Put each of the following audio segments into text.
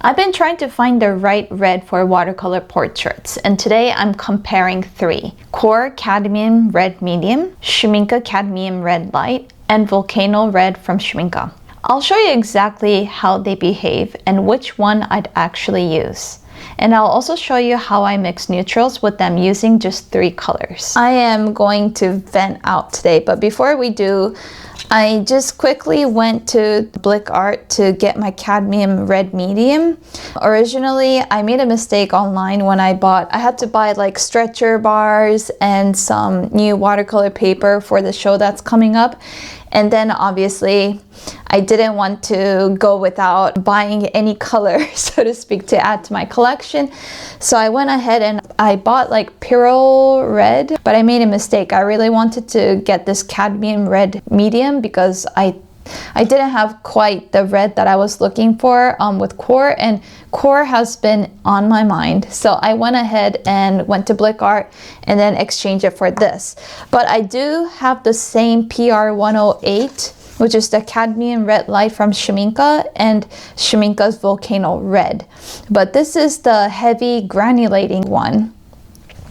I've been trying to find the right red for watercolor portraits, and today I'm comparing three: QoR Cadmium Red Medium, Schmincke Cadmium Red Light, and Volcano Red from Schmincke. I'll show you exactly how they behave and which one I'd actually use. And I'll also show you how I mix neutrals with them using just three colors. I am going to vent out today, but before we do, I just quickly went to Blick Art to get my Cadmium Red Medium. Originally, I made a mistake online when I had to buy like stretcher bars and some new watercolor paper for the show that's coming up. And then obviously, I didn't want to go without buying any color, so to speak, to add to my collection. So I went ahead and I bought like Pyrrole Red, but I made a mistake. I really wanted to get this Cadmium Red Medium because I didn't have quite the red that I was looking for with QoR, and QoR has been on my mind. So I went ahead and went to Blick Art and then exchanged it for this. But I do have the same PR108, which is the Cadmium Red Light from Schmincke and Schmincke's Volcano Red. But this is the heavy granulating one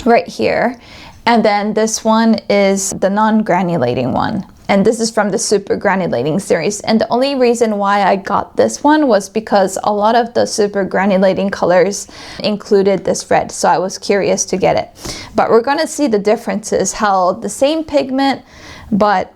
right here. And then this one is the non-granulating one. And this is from the super granulating series. And the only reason why I got this one was because a lot of the super granulating colors included this red. So I was curious to get it. But we're gonna see the differences, how the same pigment, but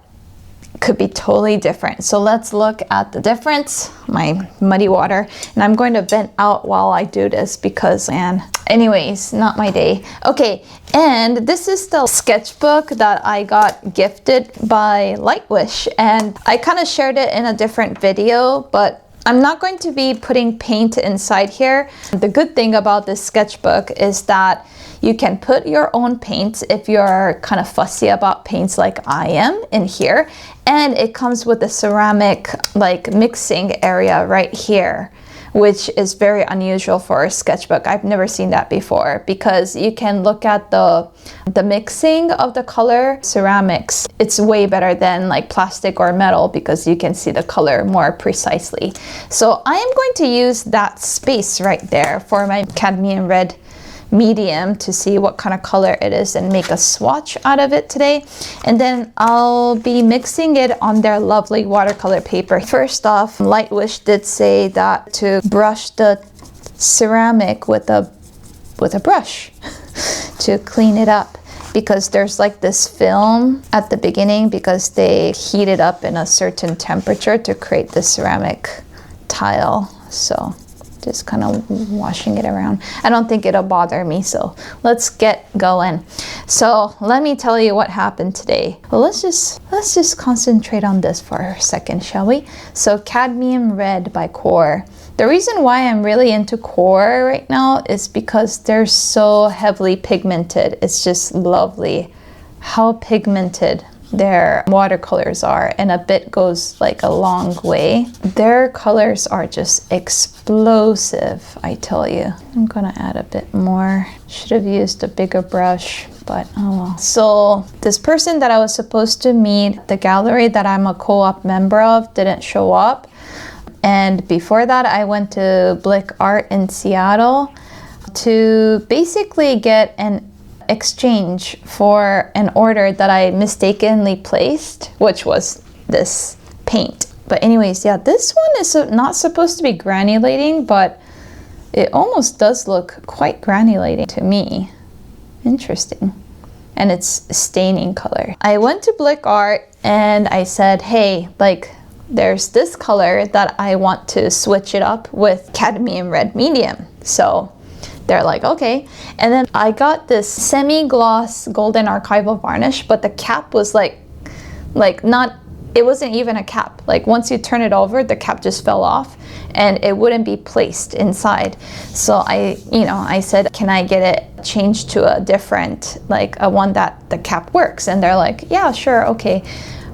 could be totally different. So let's look at the difference, my muddy water, and I'm going to vent out while I do this because, man, anyways, not my day. Okay, and this is the sketchbook that I got gifted by Lightwish, and I kind of shared it in a different video, but I'm not going to be putting paint inside here. The good thing about this sketchbook is that you can put your own paints if you're kind of fussy about paints like I am in here. And it comes with a ceramic like mixing area right here, which is very unusual for a sketchbook. I've never seen that before because you can look at the mixing of the color ceramics. It's way better than like plastic or metal because you can see the color more precisely. So I am going to use that space right there for my Cadmium Red Medium to see what kind of color it is and make a swatch out of it today. And then I'll be mixing it on their lovely watercolor paper. First off, Lightwish did say that to brush the ceramic with a brush to clean it up, because there's like this film at the beginning because they heat it up in a certain temperature to create the ceramic tile. So just kind of washing it around. I don't think it'll bother me, so let's get going. So let me tell you what happened today. Well, let's just concentrate on this for a second, shall we? So Cadmium Red by QoR. The reason why I'm really into QoR right now is because they're so heavily pigmented. It's just lovely how pigmented their watercolors are, and a bit goes like a long way. Their colors are just explosive, I tell you. I'm gonna add a bit more. Should have used a bigger brush, but oh well. So this person that I was supposed to meet at the gallery that I'm a co-op member of didn't show up. And before that, I went to Blick Art in Seattle to basically get an exchange for an order that I mistakenly placed, which was this paint. But anyways, yeah, this one is not supposed to be granulating, but it almost does look quite granulating to me. Interesting. And it's staining color. I went to Blick Art and I said, hey, like, there's this color that I want to switch it up with Cadmium Red Medium. So they're like, okay. And then I got this semi-gloss golden archival varnish, but the cap was like not, it wasn't even a cap. Like once you turn it over, the cap just fell off and it wouldn't be placed inside. So I said, can I get it changed to a different, like a one that the cap works? And they're like, yeah, sure, okay.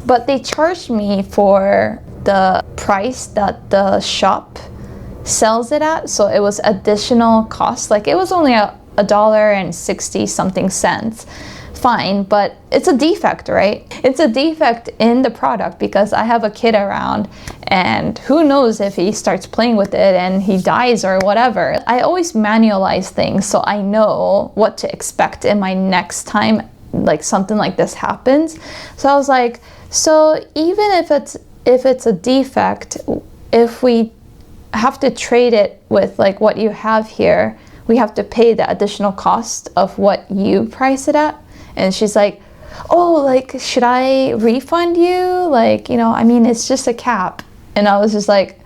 But they charged me for the price that the shop sells it at, so it was additional cost. Like it was only $1.60 something fine, but it's a defect, right? It's a defect in the product because I have a kid around and who knows if he starts playing with it and he dies or whatever. I always manualize things so I know what to expect in my next time like something like this happens. So I was like, so even if it's a defect, if we have to trade it with like what you have here, we have to pay the additional cost of what you price it at. And she's like, oh, like, should I refund you? Like, you know, I mean, it's just a cap. And I was just like,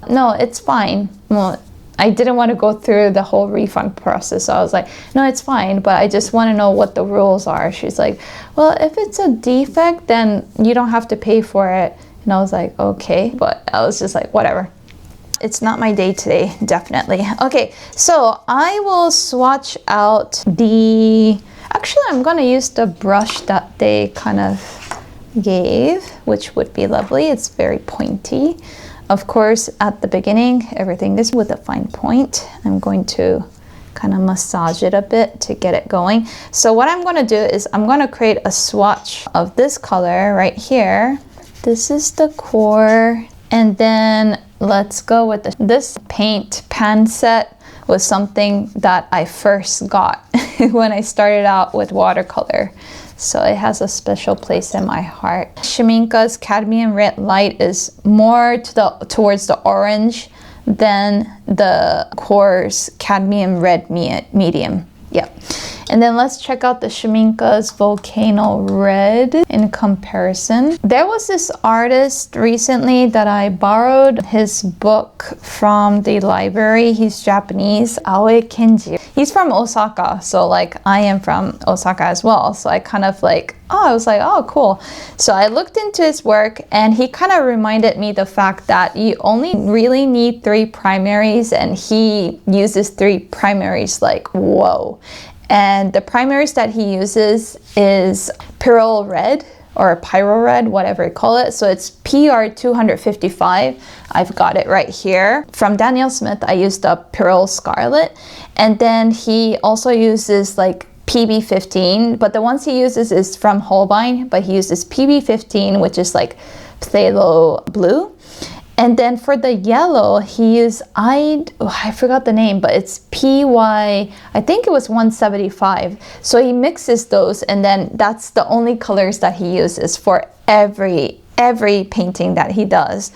no, it's fine. Well, I didn't want to go through the whole refund process. So I was like, no, it's fine, but I just want to know what the rules are. She's like, well, if it's a defect, then you don't have to pay for it. And I was like, okay. But I was just like, whatever. It's not my day today, definitely. Okay, so I will swatch out the... Actually, I'm going to use the brush that they kind of gave, which would be lovely. It's very pointy. Of course, at the beginning, everything is with a fine point. I'm going to kind of massage it a bit to get it going. So what I'm going to do is I'm going to create a swatch of this color right here. This is the core. And then let's go with this paint pan set was something that I first got when I started out with watercolor. So it has a special place in my heart. Schmincke's Cadmium Red Light is more towards the orange than the QoR's Cadmium Red Medium. Yep. And then let's check out the Schmincke's Volcano Red in comparison. There was this artist recently that I borrowed his book from the library. He's Japanese, Aoi Kenji. He's from Osaka, so like I am from Osaka as well. So I kind of like, I was like, oh, cool. So I looked into his work and he kind of reminded me the fact that you only really need 3 primaries, and he uses 3 primaries like, whoa. And the primaries that he uses is Pyro Red or Pyro Red, whatever you call it. So it's PR 255. I've got it right here. From Daniel Smith, I used the Pyro Scarlet. And then he also uses like PB15, but the ones he uses is from Holbein, but he uses PB15, which is like phthalo blue. And then for the yellow, he used, I forgot the name, but it's PY, I think it was 175. So he mixes those, and then that's the only colors that he uses for every painting that he does.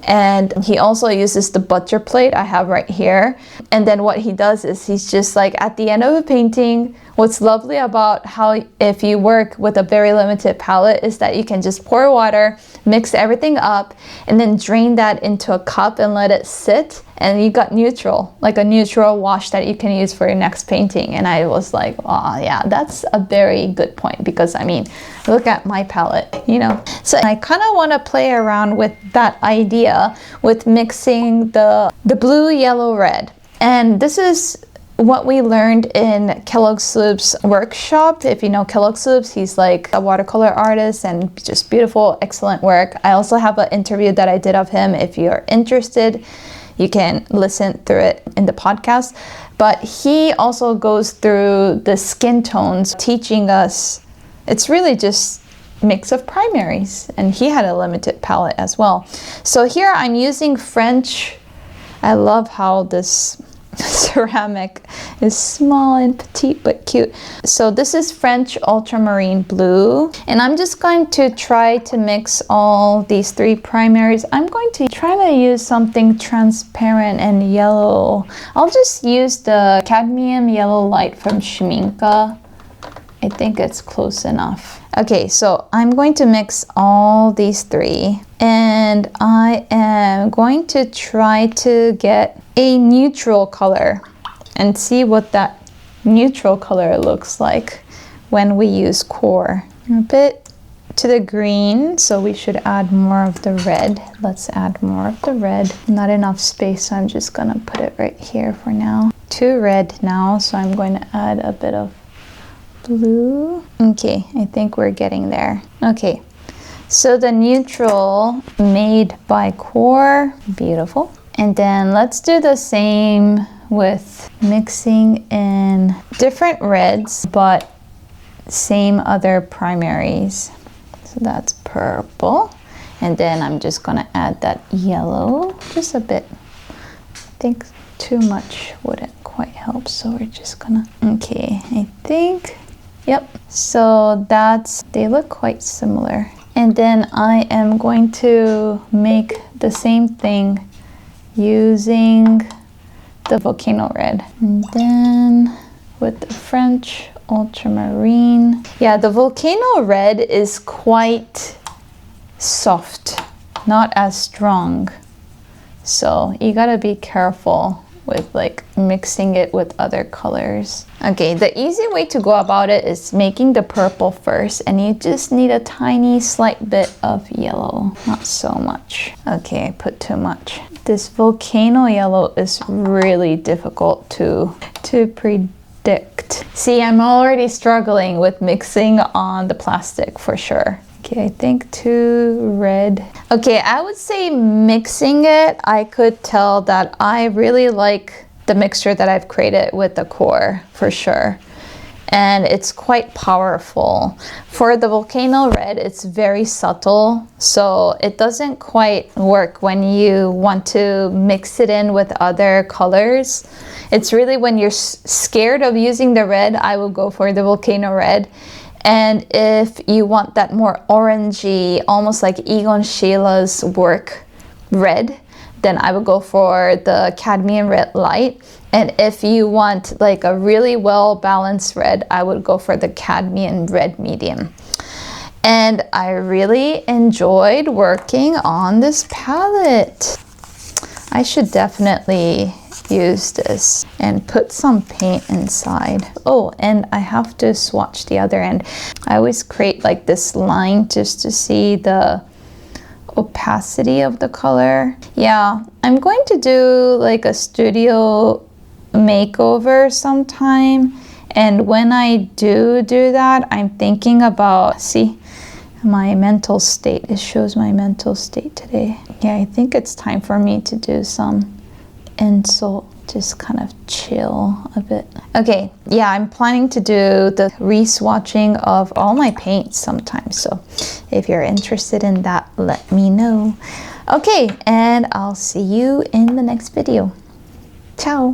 And he also uses the butter plate I have right here. And then what he does is he's just like at the end of a painting, what's lovely about how if you work with a very limited palette is that you can just pour water, mix everything up, and then drain that into a cup and let it sit, and you got neutral, like a neutral wash that you can use for your next painting. And I was like, oh yeah, that's a very good point, because I mean, look at my palette, you know. So I kind of want to play around with that idea with mixing the blue, yellow, red. And this is what we learned in Kelogsloops workshop. If you know Kelogsloops, he's like a watercolor artist and just beautiful, excellent work. I also have an interview that I did of him. If you're interested, you can listen through it in the podcast. But he also goes through the skin tones, teaching us, it's really just mix of primaries, and he had a limited palette as well. So here I'm using French. I love how this ceramic is small and petite but cute. So this is French ultramarine blue, and I'm just going to try to mix all these 3 primaries. I'm going to try to use something transparent and yellow. I'll just use the cadmium yellow light from Schmincke. I think it's close enough. Okay, so I'm going to mix all these 3, and I am going to try to get a neutral color and see what that neutral color looks like when we use QoR. A bit to the green, so we should add more of the red. Let's add more of the red. Not enough space, so I'm just gonna put it right here for now. Too red now, so I'm going to add a bit of blue. Okay, I think we're getting there. Okay, so the neutral made by QoR, beautiful. And then let's do the same with mixing in different reds, but same other primaries. So that's purple. And then I'm just gonna add that yellow, just a bit. I think too much wouldn't quite help, so we're just gonna, okay, I think, yep. So they look quite similar. And then I am going to make the same thing using the Volcano Red. And then with the French ultramarine. Yeah, the Volcano Red is quite soft, not as strong. So you gotta be careful with like mixing it with other colors. Okay, the easy way to go about it is making the purple first, and you just need a tiny slight bit of yellow, not so much. Okay, I put too much. This volcano yellow is really difficult to predict. See, I'm already struggling with mixing on the plastic for sure. Okay, I think too red. Okay, I would say mixing it, I could tell that I really like the mixture that I've created with the QoR for sure. And it's quite powerful. For the Volcano Red, it's very subtle, so it doesn't quite work when you want to mix it in with other colors. It's really when you're scared of using the red, I will go for the Volcano Red. And if you want that more orangey, almost like Egon Schiele's work red, then I would go for the Cadmium Red Light. And if you want like a really well balanced red, I would go for the Cadmium Red Medium. And I really enjoyed working on this palette. I should definitely use this and put some paint inside. Oh, and I have to swatch the other end. I always create like this line just to see the opacity of the color. Yeah, I'm going to do like a studio makeover sometime, and when I do that, I'm thinking about, see, my mental state. It shows my mental state today. Yeah, I think it's time for me to do some insult, just kind of chill a bit. Okay, yeah, I'm planning to do the re-swatching of all my paints sometime, so if you're interested in that, let me know. Okay, and I'll see you in the next video. Ciao!